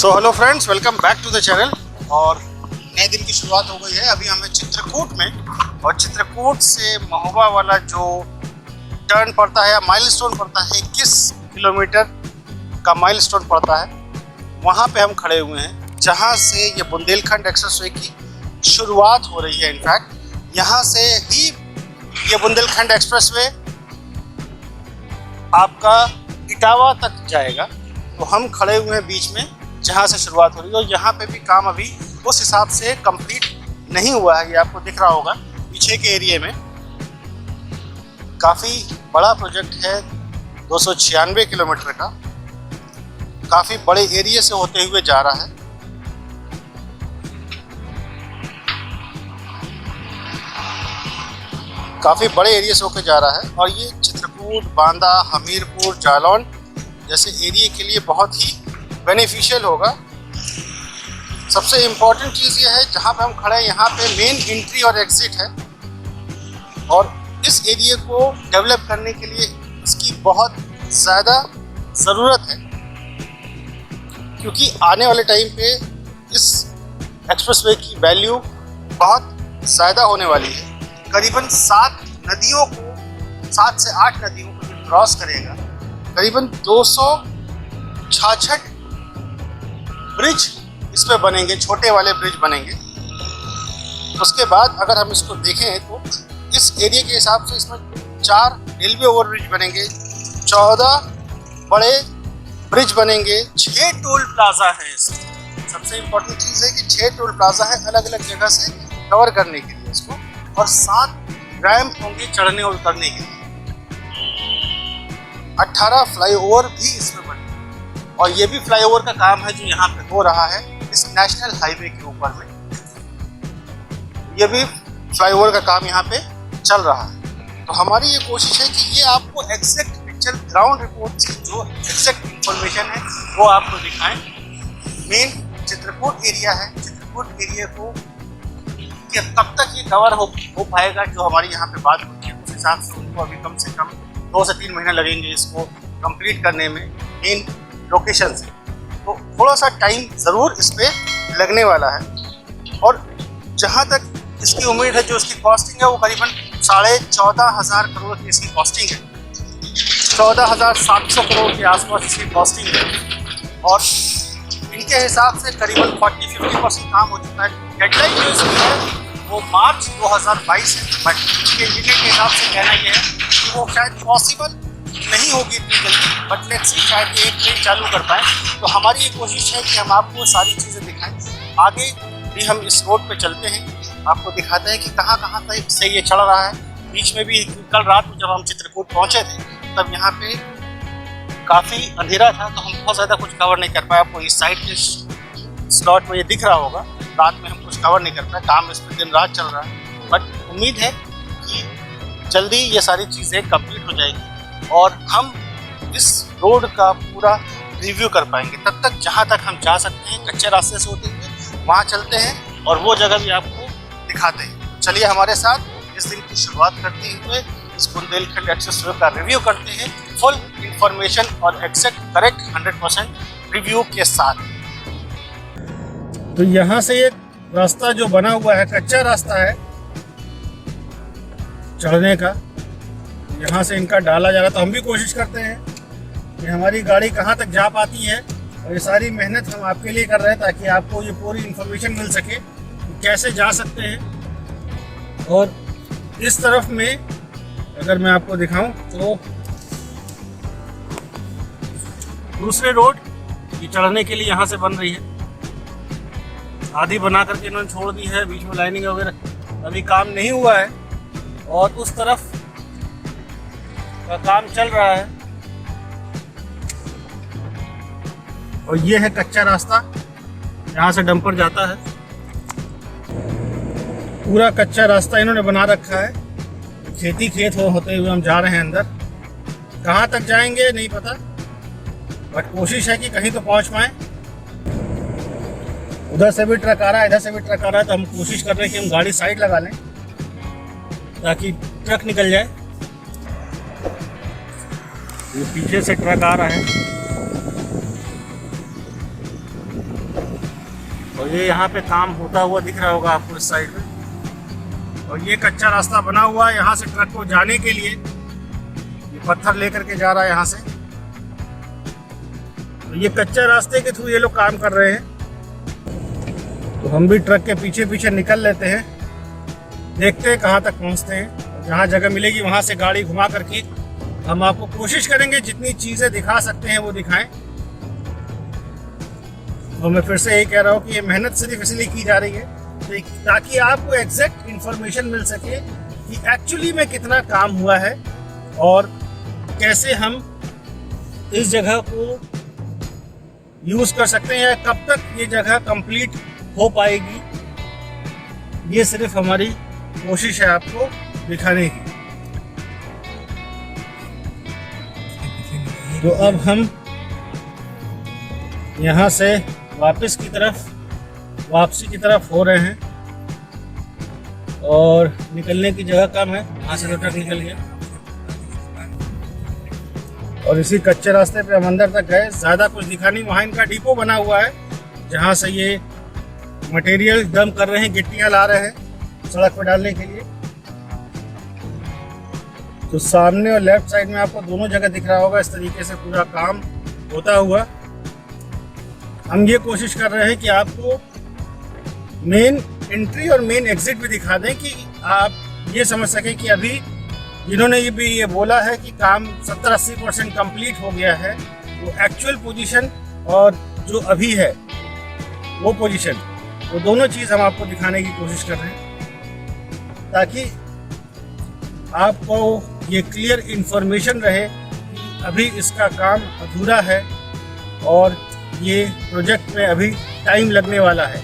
So hello friends, welcome back to the channel. और नए दिन की शुरुआत हो गई है। अभी हमें चित्रकूट में, और चित्रकूट से महोबा वाला जो टर्न पड़ता है या माइलस्टोन पड़ता है, 21 किलोमीटर का माइलस्टोन पड़ता है, वहाँ पे हम खड़े हुए हैं, जहाँ से ये बुंदेलखंड एक्सप्रेसवे की शुरुआत हो रही है। इनफैक्ट यहाँ से ही ये बुंदेलखंड एक्सप्रेसवे आपका इटावा तक जाएगा। तो हम खड़े हुए हैं बीच में जहाँ से शुरुआत हो रही है, और यहाँ पे भी काम अभी उस हिसाब से कंप्लीट नहीं हुआ है। ये आपको दिख रहा होगा पीछे के एरिया में। काफ़ी बड़ा प्रोजेक्ट है, 296 किलोमीटर का, काफ़ी बड़े एरिया से होते हुए जा रहा है। काफ़ी बड़े एरिया से होकर जा रहा है, और ये चित्रकूट, बांदा, हमीरपुर, जालौन जैसे एरिया के लिए बहुत ही बेनिफिशियल होगा। सबसे इम्पॉर्टेंट चीज़ ये है, जहाँ पे हम खड़े हैं यहाँ पे मेन एंट्री और एग्जिट है, और इस एरिया को डेवलप करने के लिए इसकी बहुत ज़्यादा ज़रूरत है, क्योंकि आने वाले टाइम पे इस एक्सप्रेसवे की वैल्यू बहुत ज़्यादा होने वाली है। करीबन 7 से 8 नदियों को क्रॉस करेगा। करीबन 266 ब्रिज इस पे बनेंगे, छोटे वाले ब्रिज बनेंगे। उसके बाद अगर हम इसको देखें तो इस एरिया के हिसाब से इसमें 4 रेलवे ओवरब्रिज बनेंगे, 14 बड़े ब्रिज बनेंगे, 6 टोल प्लाजा है। सबसे इम्पोर्टेंट चीज़ है कि 6 टोल प्लाजा है अलग अलग जगह से कवर करने के लिए इसको, और 7 रैम्प होंगे चढ़ने और उतरने के लिए। 18 फ्लाईओवर भी इसमें बने, और ये भी फ्लाईओवर का काम है जो यहाँ पे हो रहा है इस नेशनल हाईवे के ऊपर में। ये भी फ्लाईओवर का काम यहाँ पे चल रहा है। तो हमारी ये कोशिश है कि ये आपको एग्जैक्ट पिक्चर, ग्राउंड रिपोर्ट से जो एग्जैक्ट इंफॉर्मेशन है वो आपको दिखाएं। मेन चित्रकूट एरिया है, चित्रकूट एरिया को कि कब तक ये कवर हो पाएगा, जो हमारी यहाँ पे बात होती है उस हिसाब से उनको अभी कम से कम 2 से 3 महीने लगेंगे इसको कंप्लीट करने में मेन लोकेशन से। तो थोड़ा सा टाइम ज़रूर इस पर लगने वाला है। और जहाँ तक इसकी उम्मीद है, जो इसकी कॉस्टिंग है वो करीबन 14,500 करोड़ की इसकी कॉस्टिंग है। 14,700 करोड़ के आसपास इसकी कॉस्टिंग है, और इनके हिसाब से करीबन 40-50% काम हो चुका है। डेडलाइन जो इसकी है वो मार्च 2022 है, बट इसके इंजीनियर के हिसाब से कहना यह है कि वो शायद पॉसिबल नहीं होगी इतनी जल्दी, बट लेट्स सी, शायद एक ट्रेन चालू कर पाए। तो हमारी ये कोशिश है कि हम आपको सारी चीज़ें दिखाएं। आगे भी हम इस रोड पे चलते हैं, आपको दिखाते हैं कि कहाँ कहाँ तक से ये चल रहा है। बीच में भी कल रात में जब हम चित्रकूट पहुँचे थे तब यहाँ पे काफ़ी अंधेरा था, तो हम बहुत ज़्यादा कुछ कवर नहीं कर पाए। आपको इस साइड के स्लॉट में ये दिख रहा होगा, रात में हम कुछ कवर नहीं कर पाए। काम इस पर दिन रात चल रहा है, बट उम्मीद है कि जल्दी ये सारी चीज़ें कंप्लीट हो जाएगी और हम इस रोड का पूरा रिव्यू कर पाएंगे। तब तक जहाँ तक हम जा सकते हैं कच्चे रास्ते से होते हुए वहाँ चलते हैं, और वो जगह भी आपको दिखाते हैं। चलिए हमारे साथ इस दिन की शुरुआत करते हुए इस बुंदेलखंड एक्सप्रेसवे का रिव्यू करते हैं, फुल इंफॉर्मेशन और एग्जैक्ट करेक्ट 100% रिव्यू के साथ। तो यहाँ से एक रास्ता जो बना हुआ है, कच्चा रास्ता है चढ़ने का, यहाँ से इनका डाला जा रहा है। तो हम भी कोशिश करते हैं कि हमारी गाड़ी कहाँ तक जा पाती है, और ये सारी मेहनत हम आपके लिए कर रहे हैं ताकि आपको ये पूरी इन्फॉर्मेशन मिल सके कि कैसे जा सकते हैं। और इस तरफ में अगर मैं आपको दिखाऊं तो दूसरे रोड ये चढ़ने के लिए यहाँ से बन रही है, आधी बना करके इन्होंने छोड़ दी है, बीच में लाइनिंग वगैरह अभी काम नहीं हुआ है, और उस तरफ का काम चल रहा है। और ये है कच्चा रास्ता, यहाँ से डंपर जाता है। पूरा कच्चा रास्ता इन्होंने बना रखा है, खेत होते हुए हम जा रहे हैं अंदर। कहाँ तक जाएंगे नहीं पता, बट कोशिश है कि कहीं तो पहुँच पाएँ। उधर से भी ट्रक आ रहा है, इधर से भी ट्रक आ रहा है, तो हम कोशिश कर रहे हैं कि हम गाड़ी साइड लगा लें ताकि ट्रक निकल जाए। ये पीछे से ट्रक आ रहा है, और ये यहाँ पे काम होता हुआ दिख रहा होगा आपको इस साइड में। और ये कच्चा रास्ता बना हुआ है यहाँ से ट्रक को जाने के लिए। ये पत्थर लेकर के जा रहा है यहाँ से। तो ये कच्चा रास्ते के थ्रू ये लोग काम कर रहे हैं। तो हम भी ट्रक के पीछे पीछे निकल लेते हैं, देखते हैं कहाँ तक पहुँचते हैं। जहाँ जगह मिलेगी वहाँ से गाड़ी घुमा करके हम आपको कोशिश करेंगे जितनी चीज़ें दिखा सकते हैं वो दिखाएं। तो मैं फिर से यही कह रहा हूँ कि ये मेहनत सिर्फ इसलिए की जा रही है ताकि आपको एग्जैक्ट इन्फॉर्मेशन मिल सके कि एक्चुअली में कितना काम हुआ है और कैसे हम इस जगह को यूज़ कर सकते हैं या कब तक ये जगह कंप्लीट हो पाएगी। ये सिर्फ हमारी कोशिश है आपको दिखाने की। तो अब हम यहाँ से वापसी की तरफ हो रहे हैं और निकलने की जगह कम है। यहाँ से तो ट्रक निकल गया और इसी कच्चे रास्ते पे हम अंदर तक गए। ज़्यादा कुछ दिखा नहीं। वहाँ इनका डिपो बना हुआ है जहाँ से ये मटेरियल डंप कर रहे हैं, गिट्टियाँ ला रहे हैं सड़क पर डालने के लिए। तो सामने और लेफ्ट साइड में आपको दोनों जगह दिख रहा होगा इस तरीके से पूरा काम होता हुआ। हम ये कोशिश कर रहे हैं कि आपको मेन एंट्री और मेन एग्जिट भी दिखा दें कि आप ये समझ सकें कि अभी जिन्होंने ये बोला है कि काम 70-80% कंप्लीट हो गया है, वो एक्चुअल पोजीशन और जो अभी है वो पोजीशन, वो दोनों चीज़ हम आपको दिखाने की कोशिश कर रहे हैं ताकि आपको ये क्लियर इन्फॉर्मेशन रहे कि अभी इसका काम अधूरा है और ये प्रोजेक्ट में अभी टाइम लगने वाला है।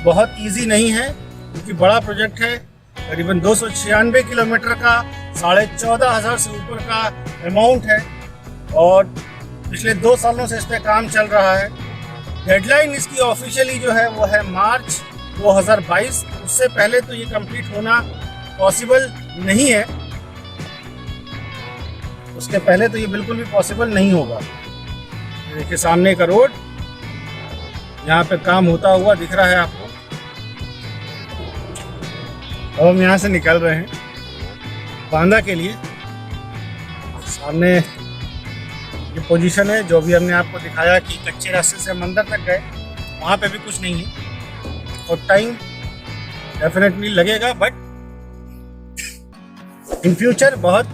बहुत इजी नहीं है क्योंकि बड़ा प्रोजेक्ट है, करीबन 296 किलोमीटर का, 14,500 से ऊपर का अमाउंट है और पिछले 2 सालों से इस पर काम चल रहा है। डेडलाइन इसकी ऑफिशियली जो है वो है मार्च 2022। उससे पहले तो ये कंप्लीट होना पॉसिबल नहीं है, उसके पहले तो ये बिल्कुल भी पॉसिबल नहीं होगा। देखिए सामने का रोड, यहाँ पे काम होता हुआ दिख रहा है आपको। अब हम यहाँ से निकल रहे हैं बांदा के लिए। सामने ये पोजीशन है जो भी हमने आपको दिखाया कि कच्चे रास्ते से हम अंदर तक गए, वहाँ पे भी कुछ नहीं है और टाइम डेफिनेटली लगेगा, बट इन फ्यूचर बहुत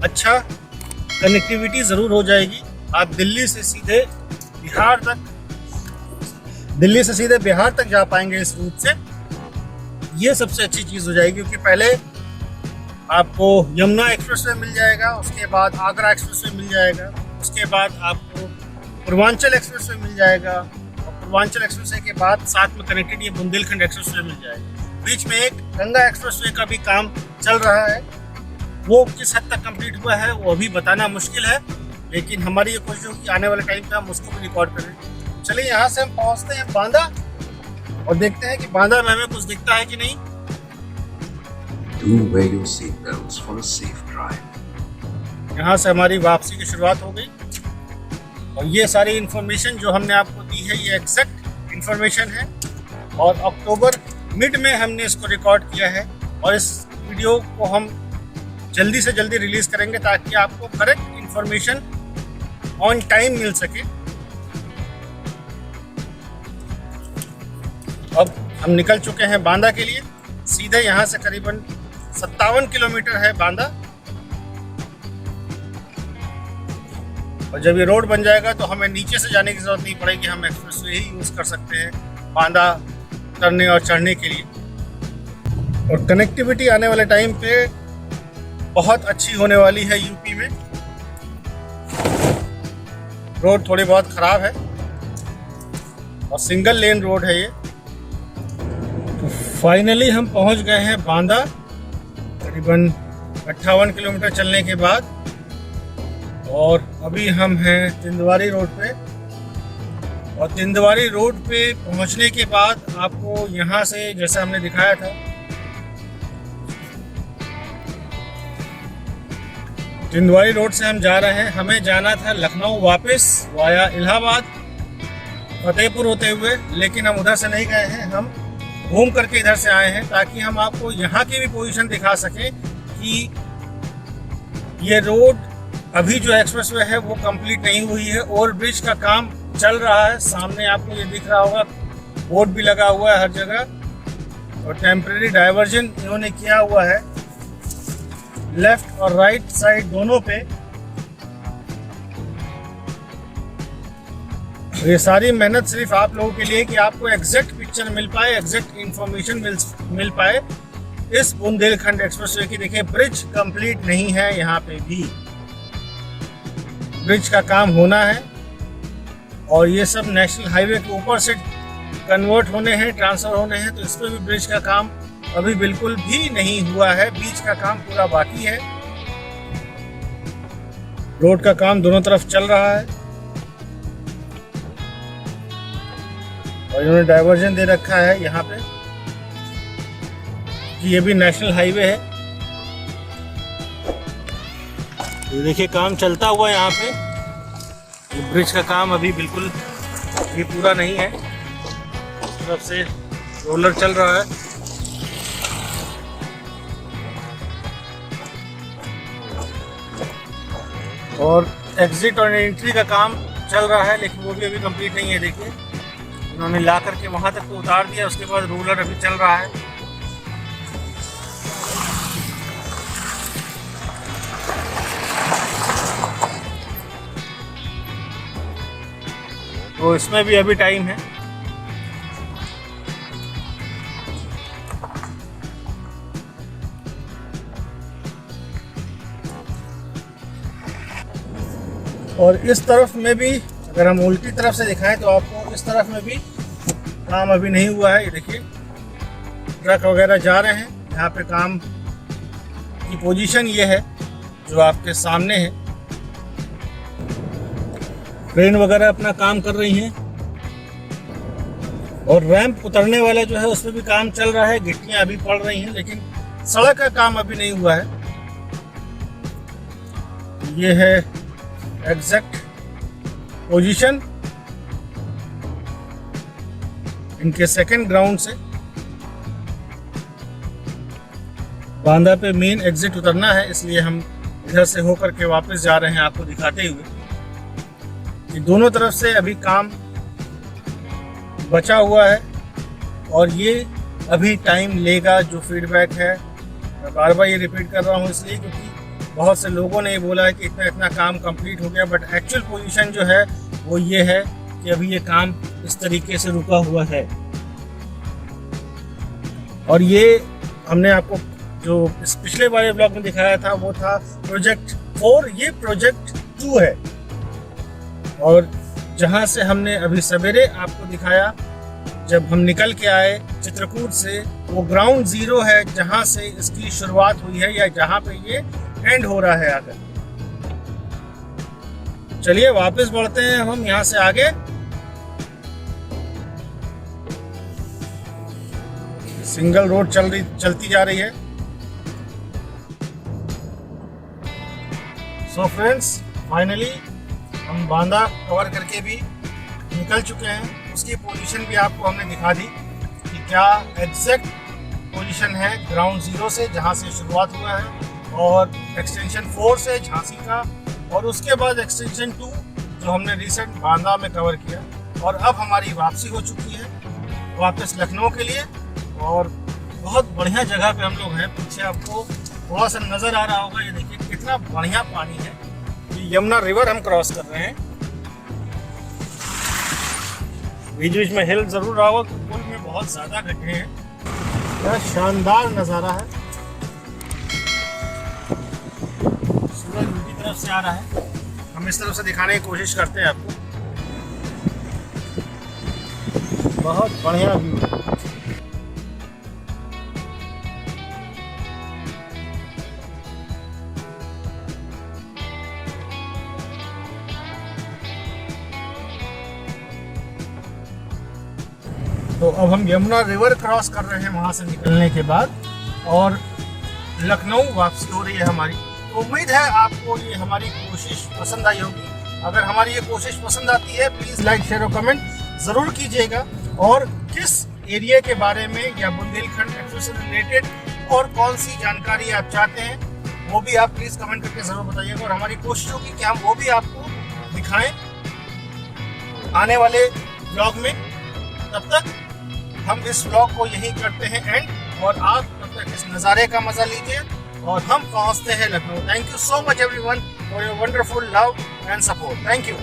अच्छा कनेक्टिविटी ज़रूर हो जाएगी। आप दिल्ली से सीधे बिहार तक जा पाएंगे इस रूट से। ये सबसे अच्छी चीज़ हो जाएगी क्योंकि पहले आपको यमुना एक्सप्रेसवे मिल जाएगा, उसके बाद आगरा एक्सप्रेसवे मिल जाएगा, उसके बाद आपको पूर्वांचल एक्सप्रेसवे मिल जाएगा और पूर्वांचल एक्सप्रेसवे के बाद साथ में कनेक्टेड ये बुंदेलखंड एक्सप्रेसवे मिल जाएगा। बीच में एक गंगा एक्सप्रेसवे का भी काम चल रहा है, वो किस हद तक कंप्लीट हुआ है वो अभी बताना मुश्किल है, लेकिन हमारी ये कोशिश होगी आने वाले टाइम पे हम उसको भी रिकॉर्ड करें। चलिए यहाँ से हम पहुँचते हैं बांदा और देखते हैं कि बांदा में हमें कुछ दिखता है कि नहीं। Do wear your seat belts for a safe drive. यहाँ से हमारी वापसी की शुरुआत हो गई और ये सारी इन्फॉर्मेशन जो हमने आपको दी है ये एग्जैक्ट इन्फॉर्मेशन है और अक्टूबर मिड में हमने इसको रिकॉर्ड किया है और इस वीडियो को हम जल्दी से जल्दी रिलीज करेंगे ताकि आपको करेक्ट इन्फॉर्मेशन ऑन टाइम मिल सके। अब हम निकल चुके हैं बांदा के लिए। सीधे यहाँ से करीबन 57 किलोमीटर है बांदा और जब ये रोड बन जाएगा तो हमें नीचे से जाने की जरूरत नहीं पड़ेगी, हम एक्सप्रेसवे ही यूज़ कर सकते हैं बांदा उतरने और चढ़ने के लिए। और कनेक्टिविटी आने वाले टाइम पे बहुत अच्छी होने वाली है यूपी में। रोड थोड़ी बहुत ख़राब है और सिंगल लेन रोड है ये। तो फाइनली हम पहुंच गए हैं बांदा करीबन 58 किलोमीटर चलने के बाद और अभी हम हैं तिंदवारी रोड पे। और तिंदवारी रोड पे पहुंचने के बाद आपको यहाँ से जैसा हमने दिखाया था तिंदवारी रोड से हम जा रहे हैं। हमें जाना था लखनऊ वापस वाया इलाहाबाद फतेहपुर होते हुए, लेकिन हम उधर से नहीं गए हैं, हम घूम करके इधर से आए हैं ताकि हम आपको यहाँ की भी पोजीशन दिखा सकें कि ये रोड अभी जो एक्सप्रेसवे है वो कंप्लीट नहीं हुई है, ओवरब्रिज का काम चल रहा है। सामने आपको ये दिख रहा होगा, बोर्ड भी लगा हुआ है हर जगह, और टेम्परेरी डाइवर्जन इन्होंने किया हुआ है लेफ्ट और राइट साइड दोनों पे। ये सारी मेहनत सिर्फ आप लोगों के लिए कि आपको एग्जैक्ट पिक्चर मिल पाए, एग्जैक्ट इंफॉर्मेशन मिल पाए इस बुंदेलखंड एक्सप्रेसवे की। देखिए ब्रिज कंप्लीट नहीं है, यहाँ पे भी ब्रिज का काम होना है, और ये सब नेशनल हाईवे के ऊपर से कन्वर्ट होने हैं, ट्रांसफर होने हैं, तो इस पर भी ब्रिज का काम अभी बिल्कुल भी नहीं हुआ है, बीच का काम पूरा बाकी है। रोड का काम दोनों तरफ चल रहा है, और इन्होंने डाइवर्जन दे रखा है यहाँ पे कि ये भी नेशनल हाईवे है। तो देखिए काम चलता हुआ यहाँ पे, ब्रिज का काम अभी बिल्कुल भी पूरा नहीं है, इस तरफ से रोलर चल रहा है। और एग्जिट और एंट्री का काम चल रहा है, लेकिन वो भी अभी कंप्लीट नहीं है। देखिए उन्होंने ला करके वहां तक तो उतार दिया, उसके बाद रोलर अभी चल रहा है। तो इसमें भी अभी टाइम है। और इस तरफ में भी अगर हम उल्टी तरफ से दिखाएं तो आपको इस तरफ में भी काम अभी नहीं हुआ है। ये देखिए ट्रक वगैरह जा रहे हैं, यहाँ पे काम की पोजीशन ये है जो आपके सामने है। ट्रेन वगैरह अपना काम कर रही हैं, और रैंप उतरने वाला जो है उस पर भी काम चल रहा है, गिट्टियां अभी पड़ रही हैं, लेकिन सड़क का काम अभी नहीं हुआ है। ये है एग्जैक्ट पोजीशन इनके सेकंड ग्राउंड से। बांदा पे मेन एग्जिट उतरना है, इसलिए हम इधर से होकर के वापस जा रहे हैं आपको दिखाते हुए कि दोनों तरफ से अभी काम बचा हुआ है, और ये अभी टाइम लेगा। जो फीडबैक है, मैं बार बार ये रिपीट कर रहा हूँ इसलिए क्योंकि बहुत से लोगों ने ये बोला है कि इतना इतना काम कंप्लीट हो गया, बट एक्चुअल पोजीशन जो है वो ये है कि अभी ये काम इस तरीके से रुका हुआ है। और ये हमने आपको जो इस पिछले वाले ब्लॉग में दिखाया था वो था प्रोजेक्ट 4, ये प्रोजेक्ट 2 है। और जहां से हमने अभी सवेरे आपको दिखाया जब हम निकल के आए चित्रकूट से, वो ग्राउंड 0 है जहां से इसकी शुरुआत हुई है, या जहां पे ये एंड हो रहा है आकर। चलिए वापस बढ़ते हैं हम यहाँ से आगे। सिंगल रोड चलती जा रही है। सो फ्रेंड्स, फाइनली हम बांदा कवर करके भी निकल चुके हैं। उसकी पोजीशन भी आपको हमने दिखा दी कि क्या एग्जैक्ट पोजीशन है ग्राउंड 0 से जहां से शुरुआत हुआ है, और एक्सटेंशन 4 से झांसी का, और उसके बाद एक्सटेंशन 2 जो हमने रिसेंट बांदा में कवर किया। और अब हमारी वापसी हो चुकी है वापस लखनऊ के लिए, और बहुत बढ़िया जगह पे हम लोग हैं। पीछे आपको थोड़ा सा नज़र आ रहा होगा, ये देखिए कितना बढ़िया पानी है। ये यमुना रिवर हम क्रॉस कर रहे हैं। बीच बीच में हिल जरूर रहा होगा, पुल में बहुत ज़्यादा गड्ढे हैं। क्या शानदार नज़ारा है। सूरज उनकी तरफ से आ रहा है, हम इस तरफ से दिखाने की कोशिश करते हैं आपको। बहुत बढ़िया व्यू है। तो अब हम यमुना रिवर क्रॉस कर रहे हैं वहाँ से निकलने के बाद, और लखनऊ वापसी हो रही है हमारी। तो उम्मीद है आपको ये हमारी कोशिश पसंद आई होगी। अगर हमारी ये कोशिश पसंद आती है प्लीज़ लाइक शेयर और कमेंट ज़रूर कीजिएगा, और किस एरिया के बारे में या बुंदेलखंड एक्सप्रेस से रिलेटेड और कौन सी जानकारी आप चाहते हैं वो भी आप प्लीज़ कमेंट करके ज़रूर बताइएगा। और हमारी कोशिश होगी कि हम वो भी आपको दिखाएं आने वाले व्लॉग में। तब तक हम इस व्लॉग को यहीं करते हैं एंड, और आप तब तक इस नज़ारे का मज़ा लीजिए और हम पहुंचते हैं Lucknow. Thank you so much everyone for your wonderful love and support. Thank you.